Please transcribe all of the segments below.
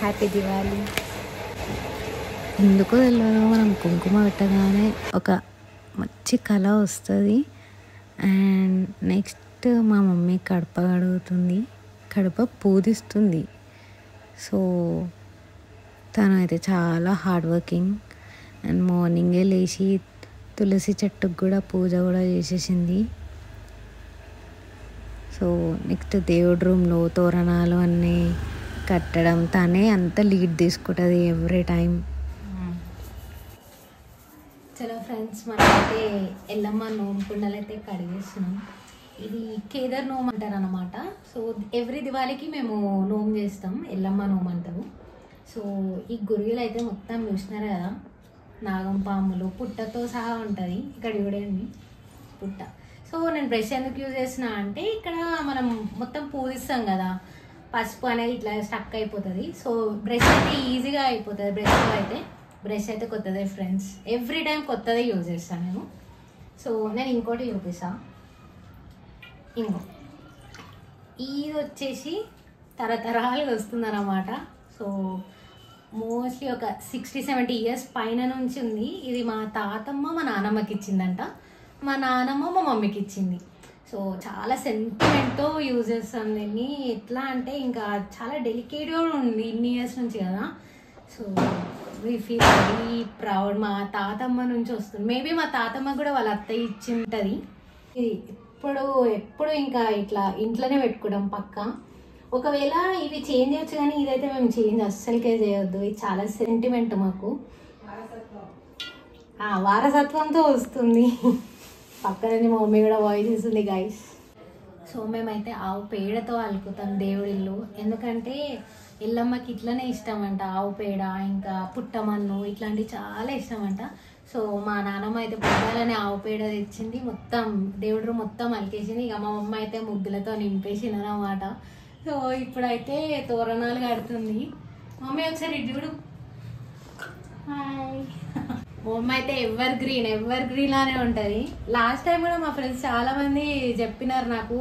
Happy Diwali. ఎందుకో తెలియదు, మనం కుంకుమ పెట్టగానే ఒక మంచి కళ వస్తుంది. అండ్ నెక్స్ట్ మా మమ్మీ కడప కడుగుతుంది, కడప పూజిస్తుంది. సో తను అయితే చాలా హార్డ్ వర్కింగ్. అండ్ మార్నింగే లేచి తులసి చెట్టుకు కూడా పూజ కూడా చేసేసింది. సో నెక్స్ట్ దేవుడి రూమ్లో తోరణాలు అన్నీ కట్టడం తనే అంత లీడ్ తీసుకుంటుంది ఎవ్రీ టైం. చలో ఫ్రెండ్స్, మనమైతే ఎల్లమ్మ నోము కుండలు అయితే కడిగేస్తున్నాం. ఇది కేదార్ నోము అంటారు అనమాట. సో ఎవ్రీ దివాళీకి మేము నోము చేస్తాం, ఎల్లమ్మ నోము అంటారు. సో ఈ గురుగులు అయితే మొత్తం చూసినారు కదా, నాగం పాములు పుట్టతో సహా ఉంటుంది. ఇక్కడ చూడండి పుట్ట. సో నేను బ్రష్ ఎందుకు యూజ్ చేసిన అంటే, ఇక్కడ మనం మొత్తం పూజిస్తాం కదా, పసుపు అనేది ఇట్లా స్టక్ అయిపోతుంది. సో బ్రష్ అయితే ఈజీగా అయిపోతుంది. బ్రష్ అయితే కొత్తదే ఫ్రెండ్స్, ఎవ్రీ టైం కొత్తదే యూజ్ చేస్తాను నేను. సో నేను ఇంకోటి చూపిస్తాను. ఇది వచ్చేసి తరతరాలుగా వస్తుంది అన్నమాట. సో మోస్ట్లీ ఒక 60-70 ఇయర్స్ పైన నుంచి ఉంది. ఇది మా తాతమ్మ మా నానమ్మకి ఇచ్చిందంట, మా నానమ్మ మా మమ్మీకి ఇచ్చింది. సో చాలా సెంటిమెంట్తో యూజ్ చేస్తాను దీన్ని. ఎట్లా అంటే ఇంకా చాలా డెలికేట్గా ఉంది ఇన్ని ఇయర్స్ నుంచి కదా. So we feel very proud. మా తాతమ్మ నుంచి వస్తుంది. మేబీ మా తాతమ్మ కూడా వాళ్ళ అత్తయ్య ఇచ్చి ఉంటుంది. ఇది ఎప్పుడు ఇంకా ఇట్లా ఇంట్లోనే పెట్టుకోవడం పక్క. ఒకవేళ ఇవి చేంజ్ చేయొచ్చు, కానీ ఇదైతే మేము చేంజ్ అస్సలకే చేయొద్దు. ఇది చాలా సెంటిమెంట్ మాకు, వారసత్వంతో వస్తుంది. పక్కన మా మమ్మీ కూడా వాయిస్ ఇస్తుంది గైస్. సో మేమైతే ఆవు పేడతో అలుకుతాం దేవుడిల్లు. ఎందుకంటే ఎల్లమ్మకి ఇట్లనే ఇష్టం అంట, ఆవు పేడ ఇంకా పుట్టమన్ను ఇట్లాంటివి చాలా ఇష్టం అంట. సో మా నాన్నమ్మ అయితే పొద్దాలనే ఆవు పేడ తెచ్చింది, మొత్తం దేవుడు మొత్తం అలికేసింది. ఇక మా మమ్మ అయితే ముగ్గులతో నింపేసింది అన్నమాట. సో ఇప్పుడైతే తోరణాలు కడుతుంది. మమ్మీ ఒకసారి చూడు. హాయ్. మమ్మ అయితే ఎవర్ గ్రీన్ లానే ఉంటుంది. లాస్ట్ టైం కూడా మా ఫ్రెండ్స్ చాలా మంది చెప్పినారు నాకు,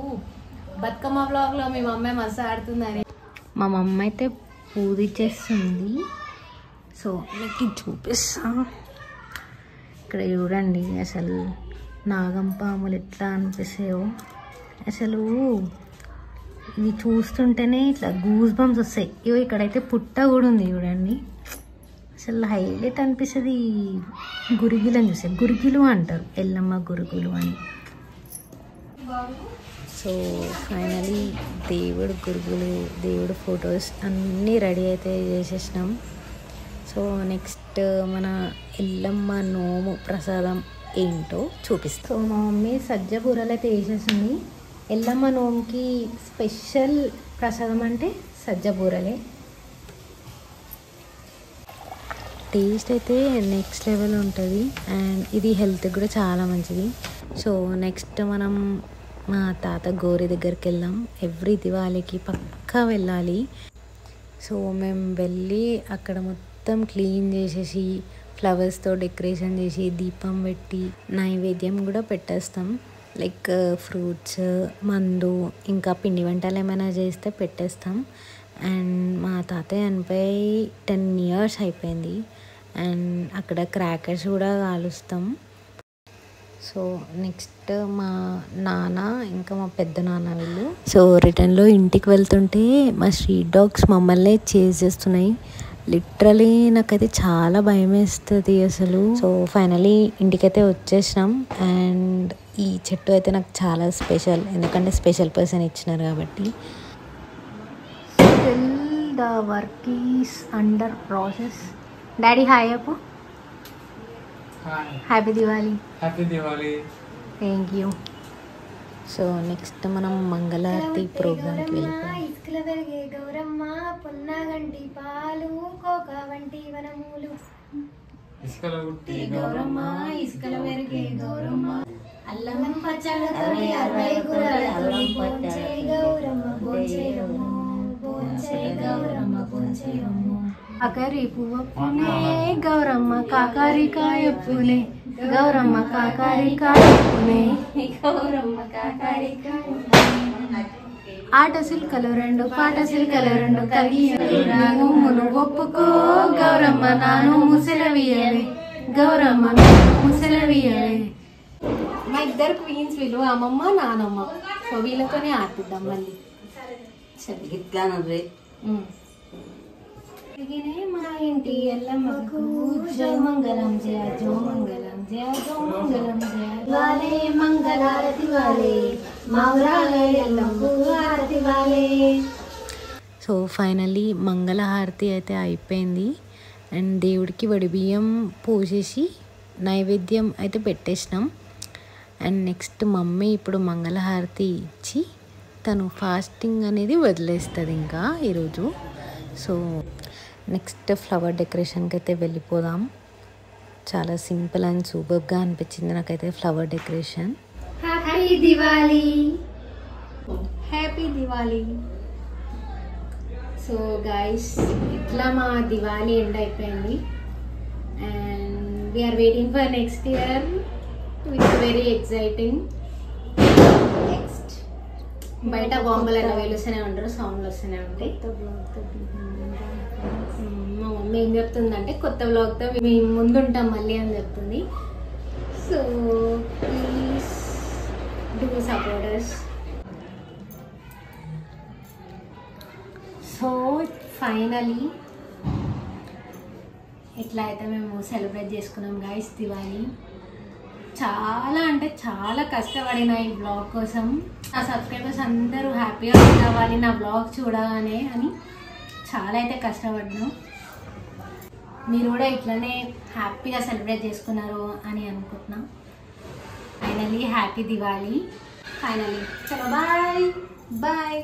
బతుకమ్మ బ్లాగ్లో మీ మమ్మ మస్తు ఆడుతుందని. మా మమ్మ అయితే పూజించేస్తుంది. సో మీకు చూపిస్తా. ఇక్కడ చూడండి అసలు నాగం పాములు ఎట్లా అనిపిస్తాయో. అసలు ఇవి చూస్తుంటేనే ఇట్లా గూస్ బంప్స్ వస్తాయి. ఇవి ఇక్కడైతే పుట్ట కూడా ఉంది చూడండి. అసలు హైలైట్ అనిపిస్తుంది. గురిగిలు అని చూస్తే, గురిగిలు అంటారు, ఎల్లమ్మ గురుగులు అని. సో ఫైనలీ దేవుడు గురుగులు, దేవుడు ఫొటోస్ అన్నీ రెడీ అయితే చేసేసినాం. సో నెక్స్ట్ మన ఎల్లమ్మ నోము ప్రసాదం ఏంటో చూపిస్తాం. సో మా మమ్మీ సజ్జ బూరలు అయితే వేసేసింది. ఎల్లమ్మ నోముకి స్పెషల్ ప్రసాదం అంటే సజ్జ బూరలే. టేస్ట్ అయితే నెక్స్ట్ లెవెల్ ఉంటుంది. అండ్ ఇది హెల్త్కి కూడా చాలా మంచిది. సో నెక్స్ట్ మనం మా తాత గోరి దగ్గరికి వెళ్దాం. ఎవ్రీ దివాళీకి పక్కా వెళ్ళాలి. సో మేము వెళ్ళి అక్కడ మొత్తం క్లీన్ చేసేసి ఫ్లవర్స్తో డెకరేషన్ చేసి దీపం పెట్టి నైవేద్యం కూడా పెట్టేస్తాం. లైక్ ఫ్రూట్స్, మందు, ఇంకా పిండి వంటలు ఏమైనా చేస్తే పెట్టేస్తాం. అండ్ మా తాతయ్య చనిపోయి 10 years అయిపోయింది. అండ్ అక్కడ క్రాకర్స్ కూడా కాలుస్తాం. సో నెక్స్ట్ మా నాన్న ఇంకా మా పెద్ద నాన్న వీళ్ళు. సో రిటర్న్లో ఇంటికి వెళ్తుంటే మా స్ట్రీట్ డాగ్స్ మమ్మల్ని చేజ్ చేస్తున్నాయి. లిటరలీ నాకైతే చాలా భయం వేస్తుంది అసలు. సో ఫైనలీ ఇంటికైతే వచ్చేసినాం. అండ్ ఈ చెట్టు అయితే నాకు చాలా స్పెషల్, ఎందుకంటే స్పెషల్ పర్సన్ ఇచ్చినారు కాబట్టి. Still the work is under process. Daddy hi Appu. Happy Diwali. Happy Diwali. Thank you. So next మనం మంగళారతి ప్రోగ్రామ్కి వెళ్ళిపోయాం. ఇసుకల పెరిగే గౌరమ్మ, పొన్నగంటి పాలు, కోక వంటి వనములు. ఇసుకల గుట్టి గౌరమ్మ, ఇసుకల పెరిగే గౌరమ్మ, అల్లం పచ్చళ్ళతోని 60 కూరలతోని పోంచే గౌరమ్మ పోంచేయమ్మ, పోంచే గౌరమ్మ పోంచేయమ్మ. కాకరి పువ్వునే గౌరమ్మ, కాకరికాయ పూనే గౌరమ్మ, కాకరికాయ పూనే గౌరమ్మ కాకరికాయ ఆట సిల్కలు రెండు పాట సిల్కలు రెండు కలిగి నువ్వును ఒప్పుకో గౌరమ్మ నాను ముసలవియలే గౌరమ్మ ముసలవియలే. మా ఇద్దరు క్వీన్స్ వీళ్ళు అమ్మమ్మ నానమ్మ. సో వీళ్ళతోనే ఆడుతుందాం మళ్ళీ. మా ఇంటి ఎల్లమ్మకు జో మంగళం జయ జో మంగళం జయ జో మంగళం జయ వాలే మంగళారతి వాలే మౌరాల ఎల్లమ్మకు హారతి వాలే. సో ఫైనల్లీ మంగళహారతి అయితే అయిపోయింది. అండ్ దేవుడికి వడిబియ్యం పోసేసి నైవేద్యం అయితే పెట్టేసినాం. అండ్ నెక్స్ట్ మమ్మీ ఇప్పుడు మంగళహారతి ఇచ్చి తను ఫాస్టింగ్ అనేది వదిలేస్తుంది ఇంకా ఈరోజు. సో నెక్స్ట్ ఫ్లవర్ డెకరేషన్కి అయితే వెళ్ళిపోదాం. చాలా సింపుల్ అండ్ సూపర్గా అనిపించింది నాకైతే flower decoration. Happy Diwali, happy Diwali. So guys ఇట్లా మా దివాళీ ఎండ్ అయిపోయింది. And we are waiting for next year with very exciting. Next బయట బాంబులు అలా వెలుస్తూనే ఉంటారు, సౌండ్లు వస్తూనే ఉంటాయి. మా మమ్మీ ఏం చెప్తుందంటే కొత్త వ్లాగ్తో మేము ముందుంటాం మళ్ళీ అని చెప్తుంది. So please do supporters. So finally ఇట్లా అయితే మేము సెలబ్రేట్ చేసుకున్నాం గైస్ దివాళీ. చాలా అంటే చాలా కష్టపడిన ఈ బ్లాగ్ కోసం. నా సబ్స్క్రైబర్స్ అందరూ హ్యాపీగా కావాలి నా బ్లాగ్ చూడగానే అని చాలా అయితే కష్టపడ్డాం. మీరు కూడా ఇట్లనే హ్యాపీగా సెలబ్రేట్ చేసుకున్నారు అని అనుకుంటున్నాం. Finally happy Diwali. ఫైనలీ చలో బాయ్ బాయ్.